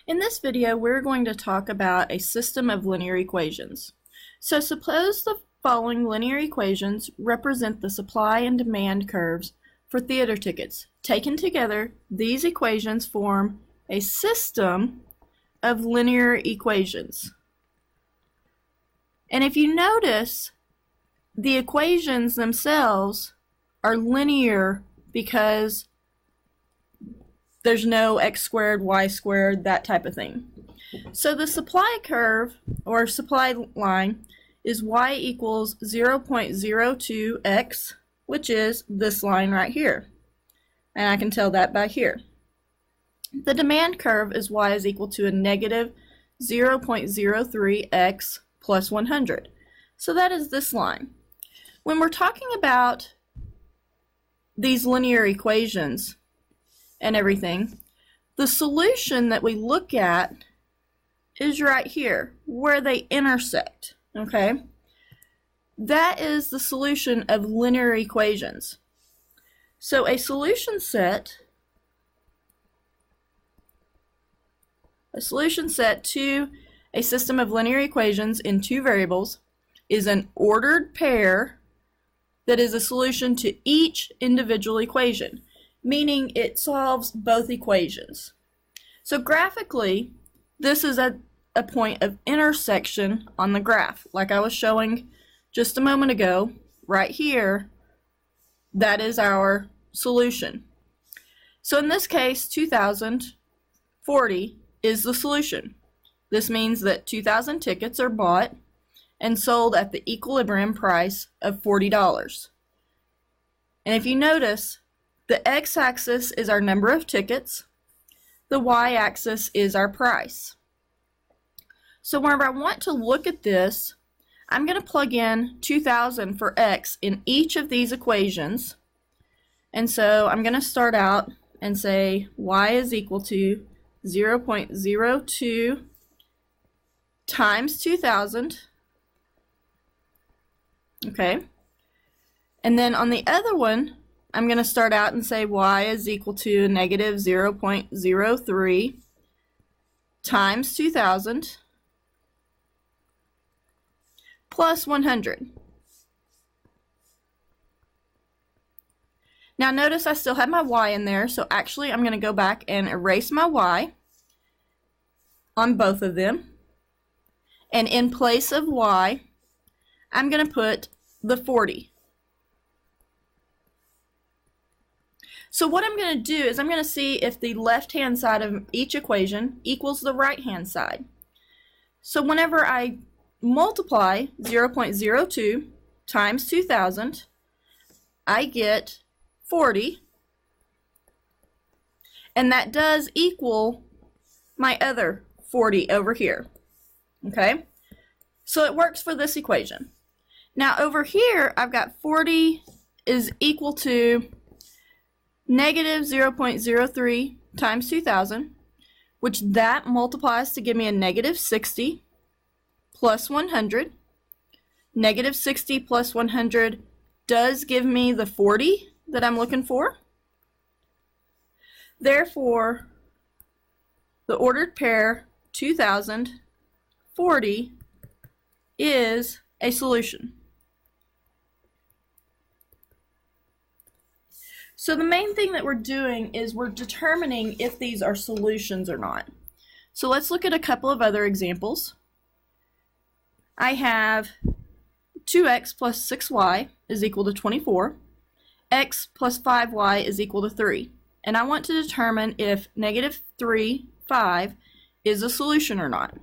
In this video, we're going to talk about a system of linear equations. So suppose the following linear equations represent the supply and demand curves for theater tickets. Taken together, these equations form a system of linear equations. And if you notice, the equations themselves are linear because there's no x squared, y squared, that type of thing. So the supply curve, or supply line, is y equals 0.02x, which is this line right here. And I can tell that by here. The demand curve is y is equal to a negative 0.03x plus 100. So that is this line. When we're talking about these linear equations and everything, the solution that we look at is right here, where they intersect, okay? That is the solution of linear equations. So a solution set to a system of linear equations in two variables is an ordered pair that is a solution to each individual equation, meaning it solves both equations. So graphically, this is a point of intersection on the graph, like I was showing just a moment ago. Right here, that is our solution. So in this case, 2040 is the solution. This means that 2,000 tickets are bought and sold at the equilibrium price of $40. And if you notice, the x-axis is our number of tickets, the y-axis is our price. So whenever I want to look at this, I'm going to plug in 2,000 for x in each of these equations. And so I'm going to start out and say y is equal to 0.02 times 2,000. Okay. And then on the other one, I'm going to start out and say y is equal to negative 0.03 times 2,000 plus 100. Now notice I still have my y in there, so actually I'm going to go back and erase my y on both of them. And in place of y, I'm going to put the 40. So what I'm going to do is I'm going to see if the left-hand side of each equation equals the right-hand side. So whenever I multiply 0.02 times 2,000, I get 40, and that does equal my other 40 over here. Okay? So it works for this equation. Now over here, I've got 40 is equal to negative 0.03 times 2,000, which that multiplies to give me a negative 60 plus 100. Negative 60 plus 100 does give me the 40 that I'm looking for. Therefore, the ordered pair 2040 is a solution. So the main thing that we're doing is we're determining if these are solutions or not. So let's look at a couple of other examples. I have 2x plus 6y is equal to 24. X plus 5y is equal to 3. And I want to determine if negative 3, 5 is a solution or not.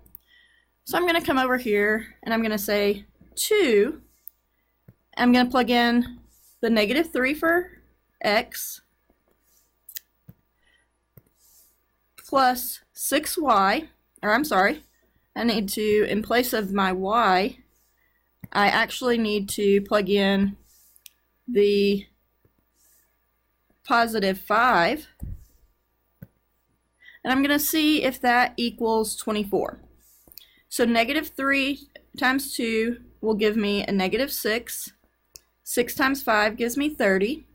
So I'm going to come over here and I'm going to say 2. I'm going to plug in the negative 3 for x plus 6y, or I'm sorry, I need to, in place of my y, I actually need to plug in the positive 5, and I'm going to see if that equals 24. So negative 3 times 2 will give me a negative 6. 6 times 5 gives me 30.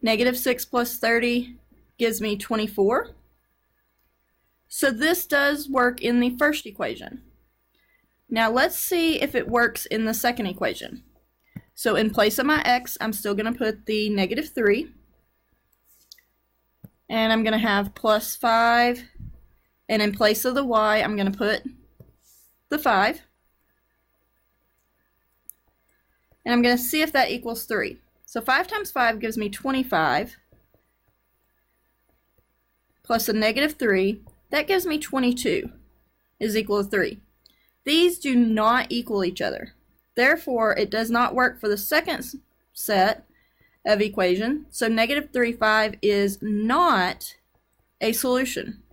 Negative 6 plus 30 gives me 24. So this does work in the first equation. Now let's see if it works in the second equation. So in place of my x, I'm still going to put the -3. And I'm going to have plus 5. And in place of the y, I'm going to put the 5. And I'm going to see if that equals 3. So 5 times 5 gives me 25. Plus a -3. That gives me 22 is equal to 3. These do not equal each other. Therefore, it does not work for the second set of equation. So -3, 5 is not a solution.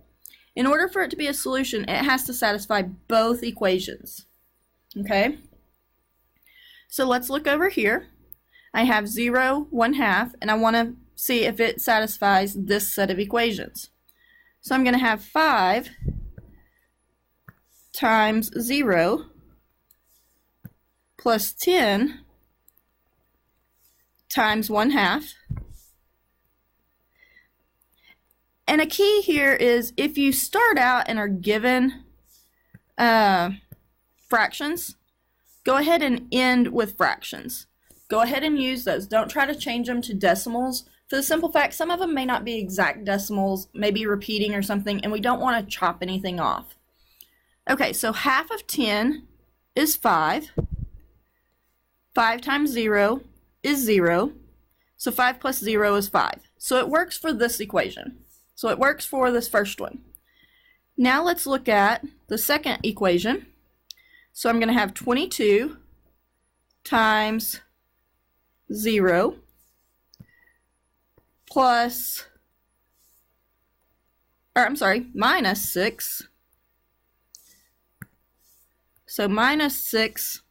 In order for it to be a solution, it has to satisfy both equations. Okay? So let's look over here. I have 0, 1/2, and I want to see if it satisfies this set of equations. So I'm going to have 5 times 0 plus 10 times 1/2. And a key here is if you start out and are given fractions, go ahead and end with fractions. Go ahead and use those. Don't try to change them to decimals. For the simple fact, some of them may not be exact decimals, maybe repeating or something, and we don't want to chop anything off. Okay, so half of 10 is 5. 5 times 0 is 0. So 5 plus 0 is 5. So it works for this equation. So it works for this first one. Now let's look at the second equation. So I'm going to have 22 times 0 plus, minus 6. So minus 6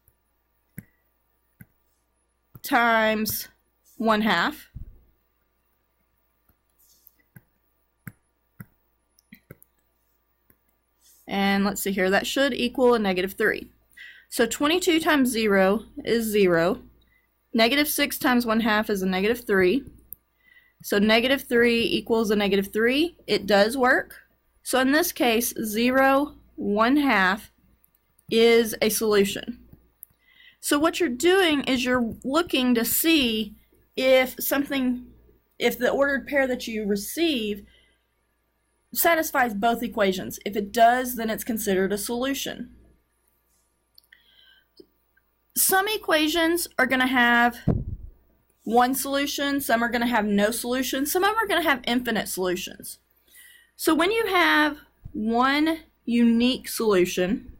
times 1/2. And let's see here, that should equal a -3. So 22 times 0 is 0. -6 times 1/2 is a -3. So -3 equals a -3. It does work. So in this case, 0, 1/2 is a solution. So what you're doing is you're looking to see if the ordered pair that you receive satisfies both equations. If it does, then it's considered a solution. Some equations are going to have one solution, some are going to have no solution, some of them are going to have infinite solutions. So when you have one unique solution,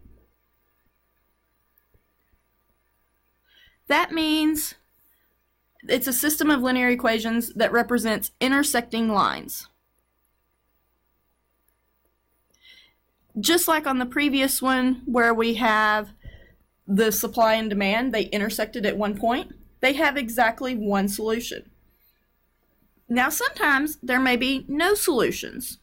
that means it's a system of linear equations that represents intersecting lines. Just like on the previous one where we have the supply and demand, they intersected at one point, they have exactly one solution. Now sometimes there may be no solutions.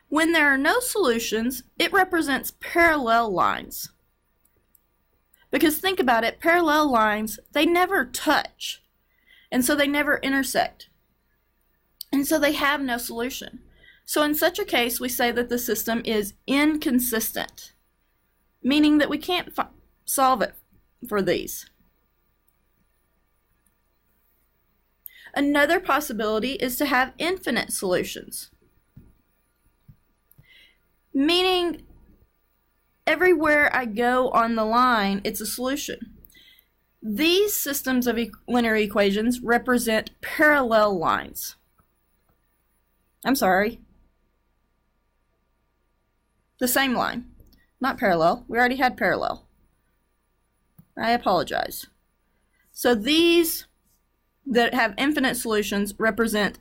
When there are no solutions, it represents parallel lines. Because think about it, parallel lines, they never touch, and so they never intersect. And so they have no solution. So in such a case, we say that the system is inconsistent, meaning that we can't solve it for these. Another possibility is to have infinite solutions, meaning everywhere I go on the line, it's a solution. These systems of linear equations represent parallel lines. The same line, not parallel. We already had parallel. I apologize. So these that have infinite solutions represent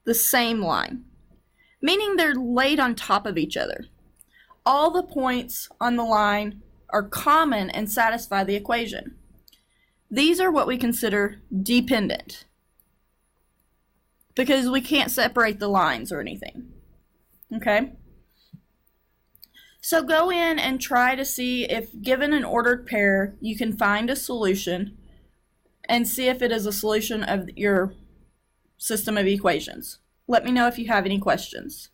the same line, meaning they're laid on top of each other. All the points on the line are common and satisfy the equation. These are what we consider dependent, because we can't separate the lines or anything. Okay? So go in and try to see if, given an ordered pair, you can find a solution and see if it is a solution of your system of equations. Let me know if you have any questions.